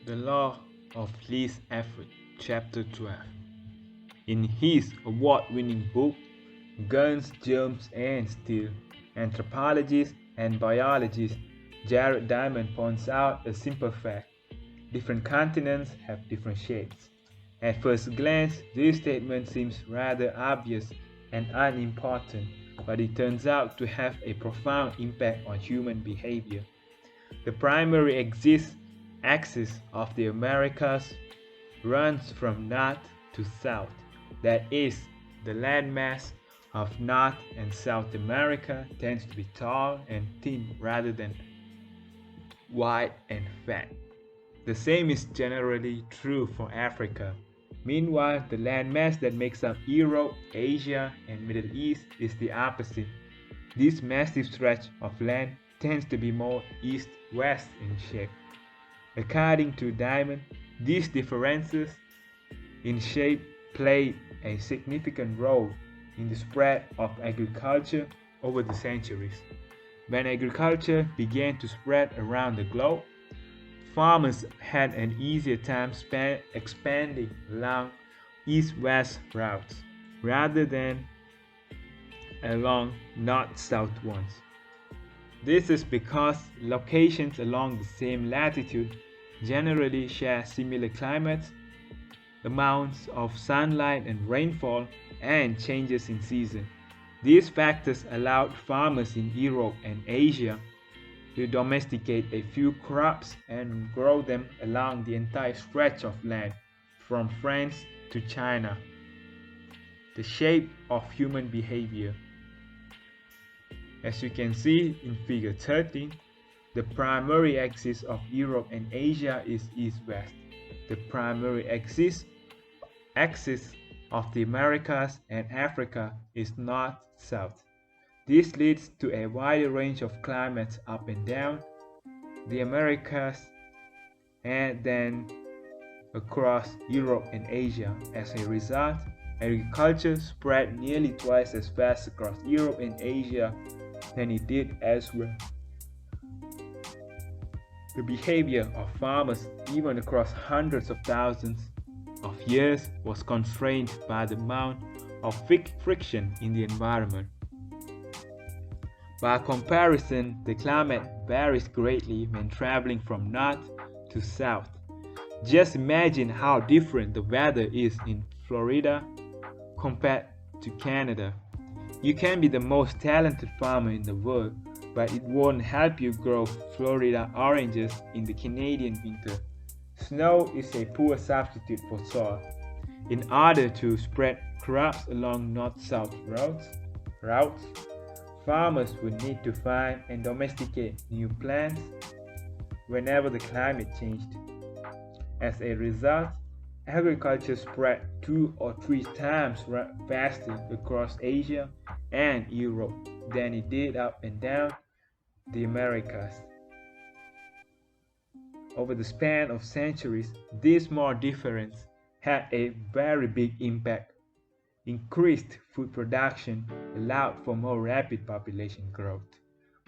The Law of Least Effort, Chapter 12. In his award-winning book, Guns, Germs, and Steel, anthropologist and biologist Jared Diamond points out a simple fact. Different continents have different shapes. At first glance, this statement seems rather obvious and unimportant, but it turns out to have a profound impact on human behavior. The primary axis of the Americas runs from north to south. That is, the landmass of North and South America tends to be tall and thin rather than wide and fat. The same is generally true for Africa. Meanwhile, the landmass that makes up Europe, Asia, and Middle East is the opposite. This massive stretch of land tends to be more east-west in shape. According to Diamond, these differences in shape played a significant role in the spread of agriculture over the centuries. When agriculture began to spread around the globe, farmers had an easier time expanding along east-west routes rather than along north-south ones. This is because locations along the same latitude generally share similar climates, amounts of sunlight and rainfall, and changes in season. These factors allowed farmers in Europe and Asia to domesticate a few crops and grow them along the entire stretch of land from France to China. The shape of human behavior. As you can see in figure 13, the primary axis of Europe and Asia is east-west. The primary axis of the Americas and Africa is north-south. This leads to a wider range of climates up and down the Americas and then across Europe and Asia. As a result, agriculture spread nearly twice as fast across Europe and Asia than it did elsewhere. The behavior of farmers, even across hundreds of thousands of years, was constrained by the amount of friction in the environment. By comparison, the climate varies greatly when traveling from north to south. Just imagine how different the weather is in Florida compared to Canada. You can be the most talented farmer in the world, but it won't help you grow Florida oranges in the Canadian winter. Snow is a poor substitute for soil. In order to spread crops along north-south routes, farmers would need to find and domesticate new plants whenever the climate changed. As a result, agriculture spread 2 or 3 times faster across Asia and Europe than it did up and down the Americas. Over the span of centuries, this small difference had a very big impact. Increased food production allowed for more rapid population growth.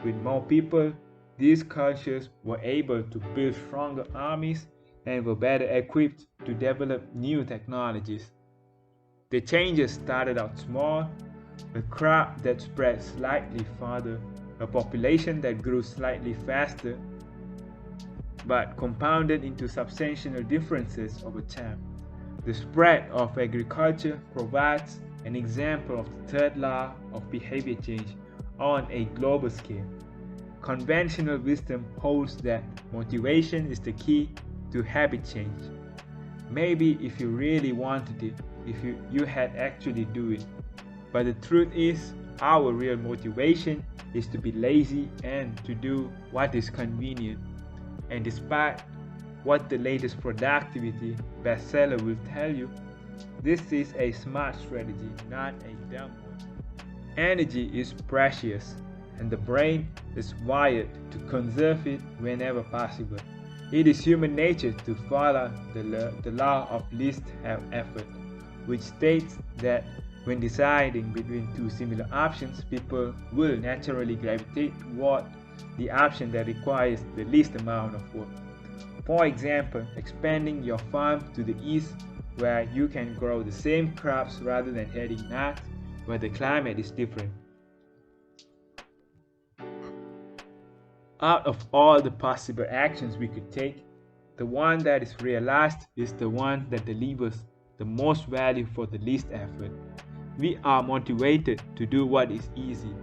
With more people, these cultures were able to build stronger armies and were better equipped to develop new technologies. The changes started out small: a crop that spread slightly farther, a population that grew slightly faster, but compounded into substantial differences over time. The spread of agriculture provides an example of the third law of behavior change on a global scale. Conventional wisdom holds that motivation is the key to habit change. Maybe if you really wanted it, if you had actually do it. But the truth is, our real motivation is to be lazy and to do what is convenient. And despite what the latest productivity bestseller will tell you, this is a smart strategy, not a dumb one. Energy is precious, and the brain is wired to conserve it whenever possible. It is human nature to follow the law of least effort, which states that when deciding between two similar options, people will naturally gravitate toward the option that requires the least amount of work. For example, expanding your farm to the east where you can grow the same crops rather than heading north where the climate is different. Out of all the possible actions we could take, the one that is realized is the one that delivers the most value for the least effort. We are motivated to do what is easy.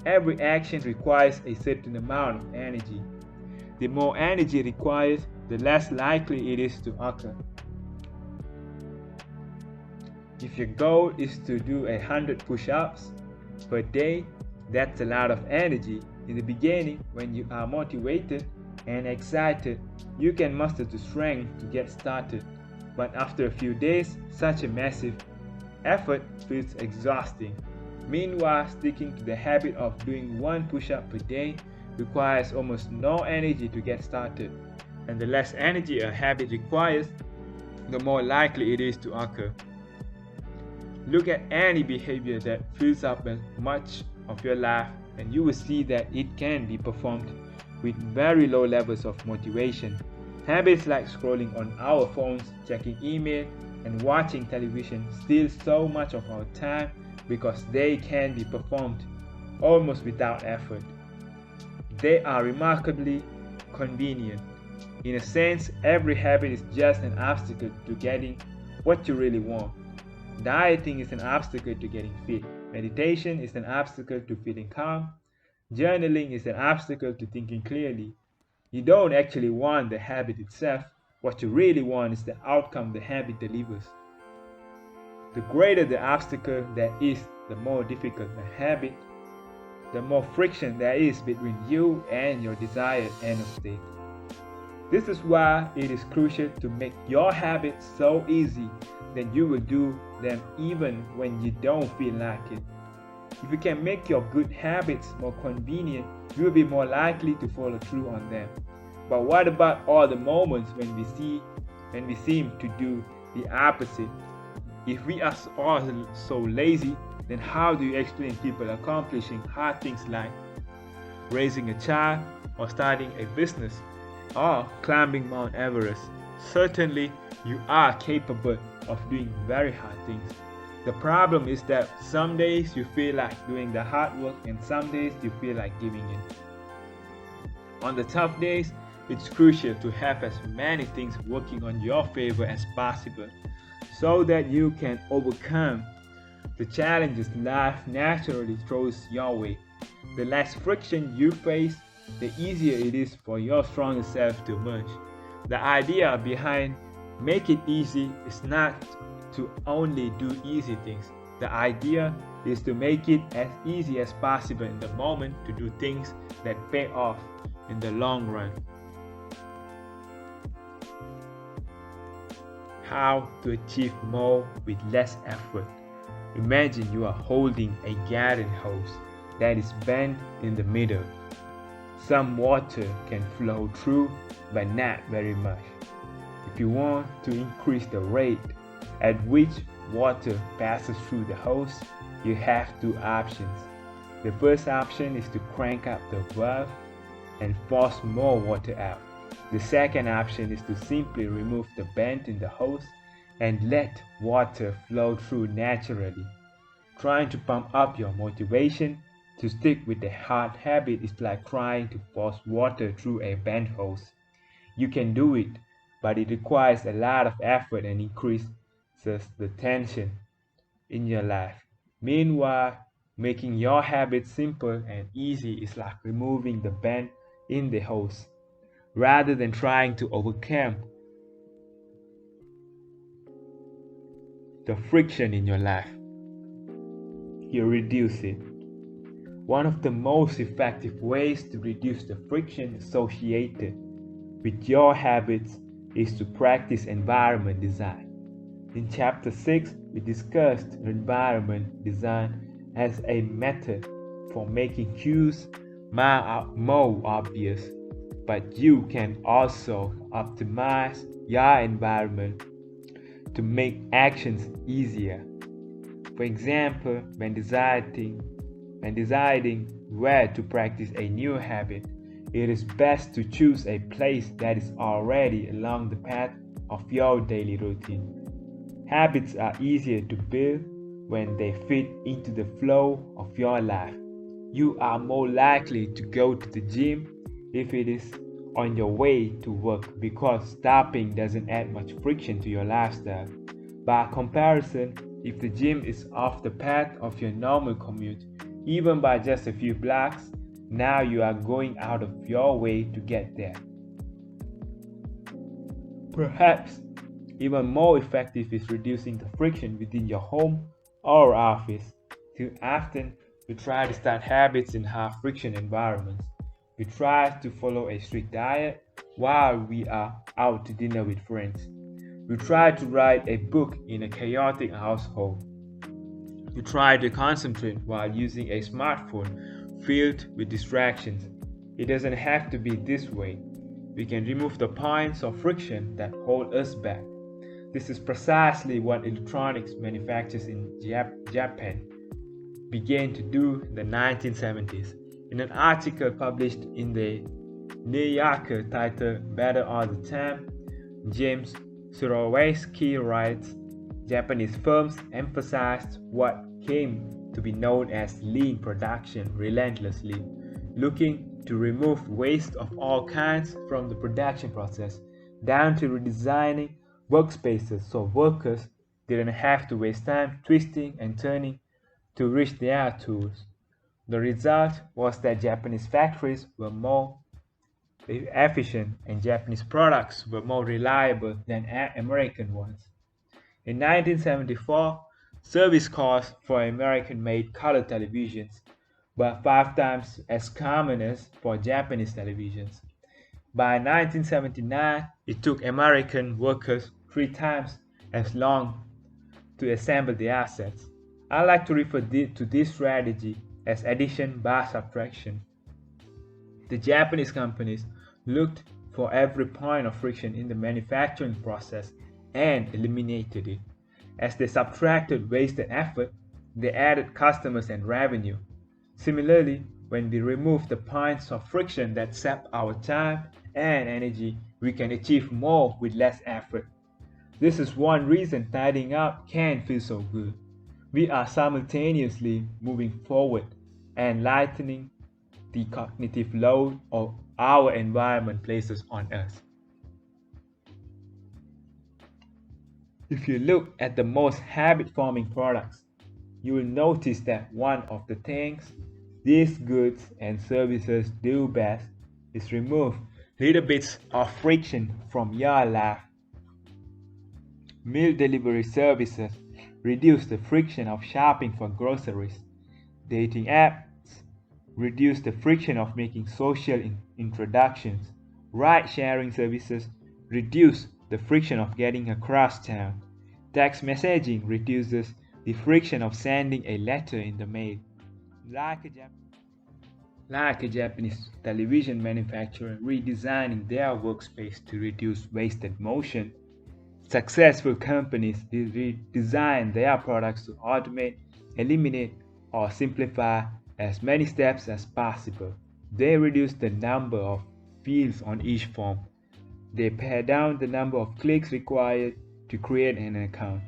Every action requires a certain amount of energy. The more energy required, the less likely it is to occur. If your goal is to do 100 push-ups per day, that's a lot of energy. In the beginning, when you are motivated and excited, you can muster the strength to get started. But after a few days, such a massive effort feels exhausting. Meanwhile, sticking to the habit of doing 1 push-up per day requires almost no energy to get started. And the less energy a habit requires, the more likely it is to occur. Look at any behavior that fills up much of your life, and you will see that it can be performed with very low levels of motivation. Habits like scrolling on our phones, checking email, and watching television steal so much of our time because they can be performed almost without effort. They are remarkably convenient. In a sense, every habit is just an obstacle to getting what you really want. Dieting is an obstacle to getting fit. Meditation is an obstacle to feeling calm. Journaling is an obstacle to thinking clearly. You don't actually want the habit itself. What you really want is the outcome the habit delivers. The greater the obstacle that is, the more difficult the habit, the more friction there is between you and your desired end state. This is why it is crucial to make your habits so easy that you will do them even when you don't feel like it. If you can make your good habits more convenient, you will be more likely to follow through on them. But what about all the moments when we seem to do the opposite? If we are all so lazy, then how do you explain people accomplishing hard things like raising a child or starting a business or climbing Mount Everest? Certainly, you are capable of doing very hard things. The problem is that some days you feel like doing the hard work and some days you feel like giving in. On the tough days, it's crucial to have as many things working on your favor as possible so that you can overcome the challenges life naturally throws your way. The less friction you face, the easier it is for your stronger self to emerge. The idea behind make it easy is not to only do easy things. The idea is to make it as easy as possible in the moment to do things that pay off in the long run. How to achieve more with less effort. Imagine you are holding a garden hose that is bent in the middle. Some water can flow through, but not very much. If you want to increase the rate at which water passes through the hose, you have 2 options. The first option is to crank up the valve and force more water out. The second option is to simply remove the bend in the hose and let water flow through naturally. Trying to pump up your motivation to stick with a hard habit is like trying to force water through a bent hose. You can do it, but it requires a lot of effort and increases the tension in your life. Meanwhile, making your habit simple and easy is like removing the bend in the hose. Rather than trying to overcome the friction in your life, you reduce it. One of the most effective ways to reduce the friction associated with your habits is to practice environment design. In Chapter 6, we discussed environment design as a method for making cues more obvious, but you can also optimize your environment to make actions easier. For example, when deciding where to practice a new habit, it is best to choose a place that is already along the path of your daily routine. Habits are easier to build when they fit into the flow of your life. You are more likely to go to the gym if it is on your way to work because stopping doesn't add much friction to your lifestyle. By comparison, if the gym is off the path of your normal commute, even by just a few blocks, now you are going out of your way to get there. Perhaps even more effective is reducing the friction within your home or office. Too often, we try to start habits in high friction environments. We try to follow a strict diet while we are out to dinner with friends. We try to write a book in a chaotic household. We try to concentrate while using a smartphone filled with distractions. It doesn't have to be this way. We can remove the points of friction that hold us back. This is precisely what electronics manufacturers in Japan began to do in the 1970s. In an article published in the New Yorker titled Better All the Time, James Surowiecki writes, Japanese firms emphasized what came to be known as lean production relentlessly, looking to remove waste of all kinds from the production process, down to redesigning workspaces so workers didn't have to waste time twisting and turning to reach their tools. The result was that Japanese factories were more efficient and Japanese products were more reliable than American ones. In 1974, service costs for American-made color televisions were 5 times as common as for Japanese televisions. By 1979, it took American workers 3 times as long to assemble the assets. I like to refer to this strategy as addition by subtraction. The Japanese companies looked for every point of friction in the manufacturing process and eliminated it. As they subtracted wasted effort, they added customers and revenue. Similarly, when we remove the points of friction that sap our time and energy, we can achieve more with less effort. This is one reason tidying up can feel so good. We are simultaneously moving forward and lightening the cognitive load of our environment places on us. If you look at the most habit-forming products, you will notice that one of the things these goods and services do best is remove little bits of friction from your life. Meal delivery services reduce the friction of shopping for groceries. Dating apps reduce the friction of making social introductions. Ride-sharing services reduce the friction of getting across town. Text messaging reduces the friction of sending a letter in the mail. Like a Japanese television manufacturer redesigning their workspace to reduce wasted motion, successful companies redesign their products to automate, eliminate, or simplify as many steps as possible. They reduce the number of fields on each form. They pare down the number of clicks required to create an account.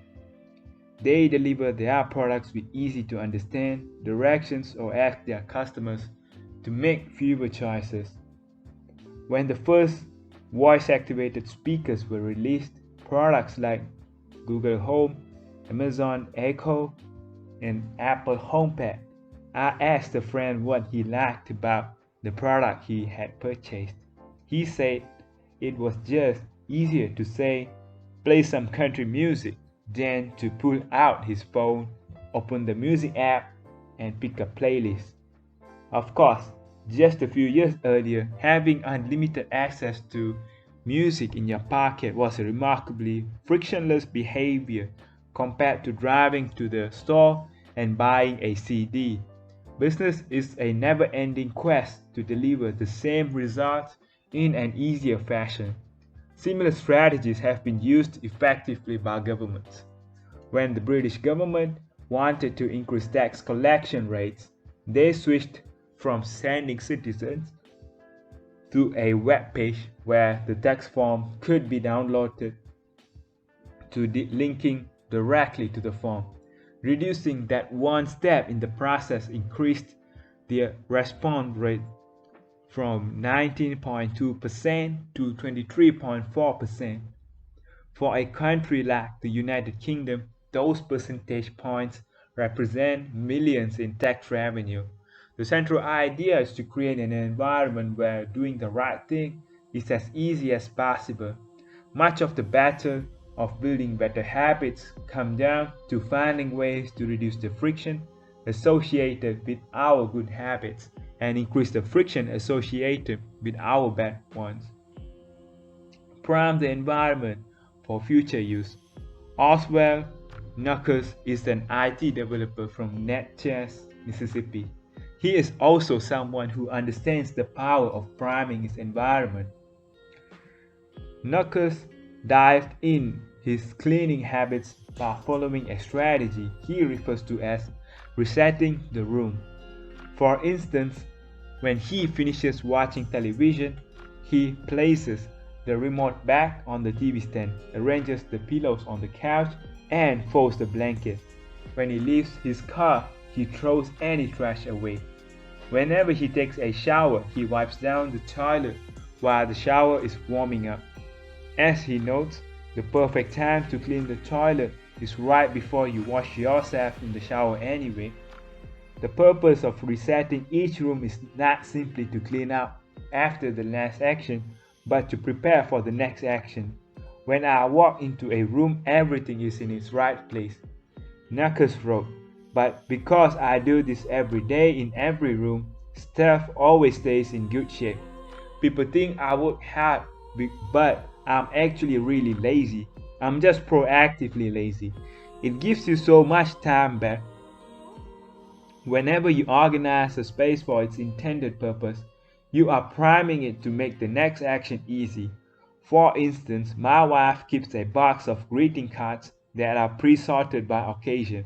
They deliver their products with easy to understand directions or ask their customers to make fewer choices. When the first voice-activated speakers were released, products like Google Home, Amazon Echo, and Apple HomePod, I asked a friend what he liked about the product he had purchased. He said it was just easier to say, play some country music, than to pull out his phone, open the music app, and pick a playlist. Of course, just a few years earlier, having unlimited access to music in your pocket was a remarkably frictionless behavior compared to driving to the store and buying a CD. Business is a never-ending quest to deliver the same results in an easier fashion. Similar strategies have been used effectively by governments. When the British government wanted to increase tax collection rates, they switched from sending citizens to a web page where the text form could be downloaded to linking directly to the form. Reducing that one step in the process increased the response rate from 19.2% to 23.4%. For a country like the United Kingdom, those percentage points represent millions in tax revenue. The central idea is to create an environment where doing the right thing is as easy as possible. Much of the battle of building better habits comes down to finding ways to reduce the friction associated with our good habits and increase the friction associated with our bad ones. Prime the environment for future use. Oswald Knuckles is an IT developer from Natchez, Mississippi. He is also someone who understands the power of priming his environment. Knuckles dived in his cleaning habits by following a strategy he refers to as resetting the room. For instance, when he finishes watching television, he places the remote back on the TV stand, arranges the pillows on the couch, and folds the blanket. When he leaves his car, he throws any trash away. Whenever he takes a shower, he wipes down the toilet while the shower is warming up. As he notes, the perfect time to clean the toilet is right before you wash yourself in the shower anyway. The purpose of resetting each room is not simply to clean up after the last action, but to prepare for the next action. When I walk into a room, everything is in its right place. Knuckles wrote, but because I do this every day in every room, stuff always stays in good shape. People think I work hard, but I'm actually really lazy. I'm just proactively lazy. It gives you so much time back. Whenever you organize a space for its intended purpose, you are priming it to make the next action easy. For instance, my wife keeps a box of greeting cards that are pre-sorted by occasion: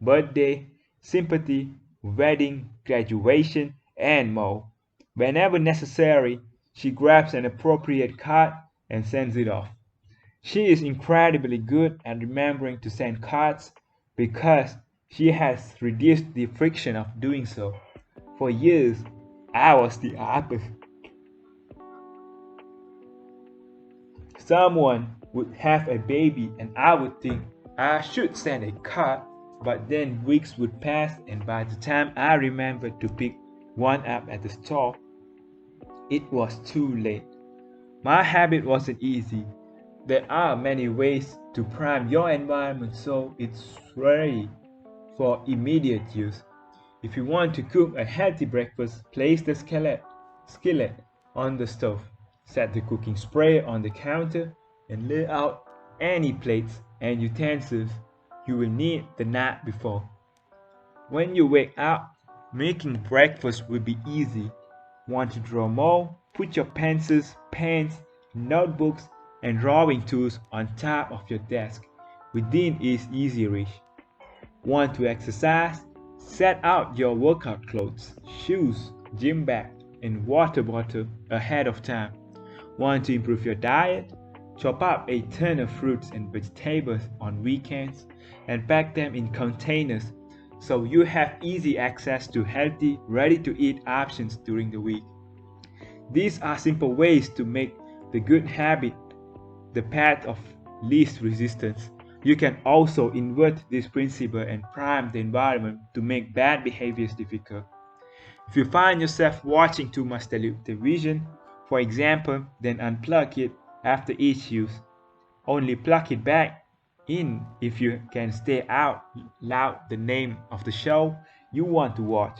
birthday, sympathy, wedding, graduation, and more. Whenever necessary, she grabs an appropriate card and sends it off. She is incredibly good at remembering to send cards because she has reduced the friction of doing so. For years, I was the opposite. Someone would have a baby and I would think I should send a card, but then weeks would pass and by the time I remembered to pick one up at the store, it was too late. My habit wasn't easy. There are many ways to prime your environment so it's ready for immediate use. If you want to cook a healthy breakfast, place the skillet on the stove, set the cooking spray on the counter, and lay out any plates and utensils you will need the night before. When you wake up, making breakfast will be easy. Want to draw more? Put your pencils, pens, notebooks, and drawing tools on top of your desk. Within is easy reach. Want to exercise? Set out your workout clothes, shoes, gym bag, and water bottle ahead of time. Want to improve your diet? Chop up a ton of fruits and vegetables on weekends and pack them in containers so you have easy access to healthy, ready-to-eat options during the week. These are simple ways to make the good habit the path of least resistance. You can also invert this principle and prime the environment to make bad behaviors difficult. If you find yourself watching too much television, for example, then unplug it after each use. Only plug it back in if you can stay out loud the name of the show you want to watch.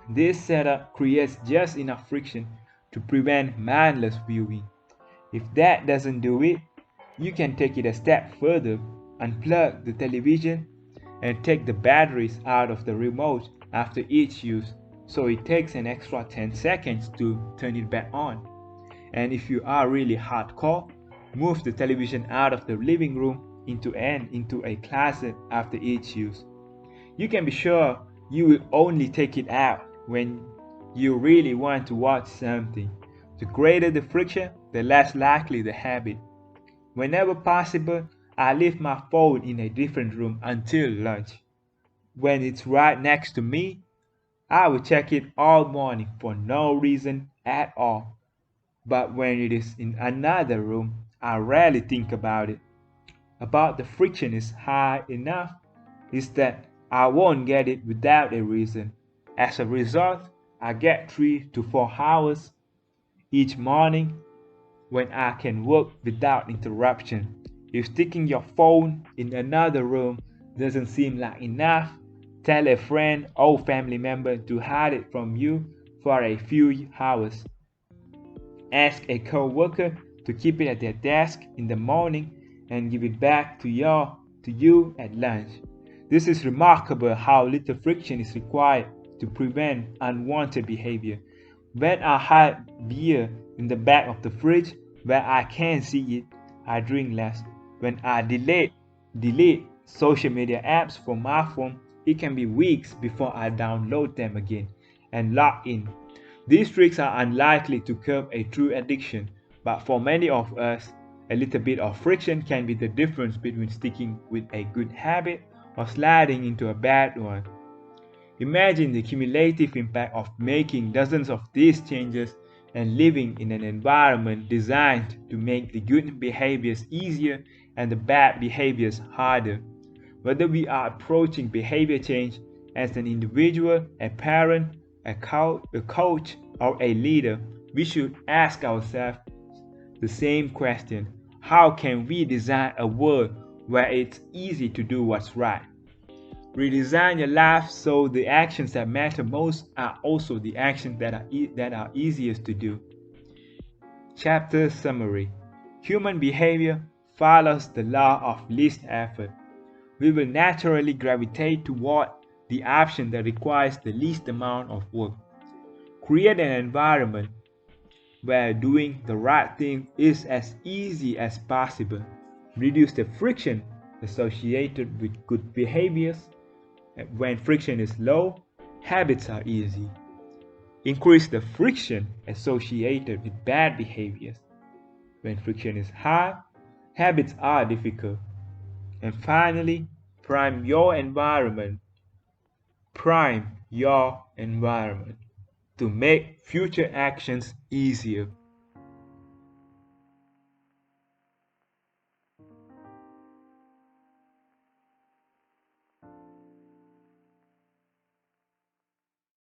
This setup creates just enough friction to prevent mindless viewing. If that doesn't do it, you can take it a step further, unplug the television, and take the batteries out of the remote after each use, so it takes an extra 10 seconds to turn it back on. And if you are really hardcore, move the television out of the living room into a closet after each use. You can be sure you will only take it out when you really want to watch something. The greater the friction, the less likely the habit. Whenever possible, I leave my phone in a different room until lunch. When it's right next to me, I will check it all morning for no reason at all. But when it is in another room, I rarely think about it. About the friction is high enough is that I won't get it without a reason. As a result, I get 3 to 4 hours each morning when I can work without interruption. If sticking your phone in another room doesn't seem like enough, tell a friend or family member to hide it from you for a few hours. Ask a co-worker to keep it at their desk in the morning and give it back to you at lunch. This is remarkable how little friction is required to prevent unwanted behavior. When I hide beer in the back of the fridge where I can't see it, I drink less. When I delete social media apps from my phone, it can be weeks before I download them again and log in. These tricks are unlikely to curb a true addiction, but for many of us, a little bit of friction can be the difference between sticking with a good habit or sliding into a bad one. Imagine the cumulative impact of making dozens of these changes and living in an environment designed to make the good behaviors easier and the bad behaviors harder. Whether we are approaching behavior change as an individual, a parent, a coach, or a leader, we should ask ourselves the same question: how can we design a world where it's easy to do what's right? Redesign your life so the actions that matter most are also the actions that are easiest to do. Chapter summary: human behavior follows the law of least effort. We will naturally gravitate toward the option that requires the least amount of work. Create an environment where doing the right thing is as easy as possible. Reduce the friction associated with good behaviors. When friction is low, habits are easy. Increase the friction associated with bad behaviors. When friction is high, habits are difficult. And finally, prime your environment. Prime your environment to make future actions easier.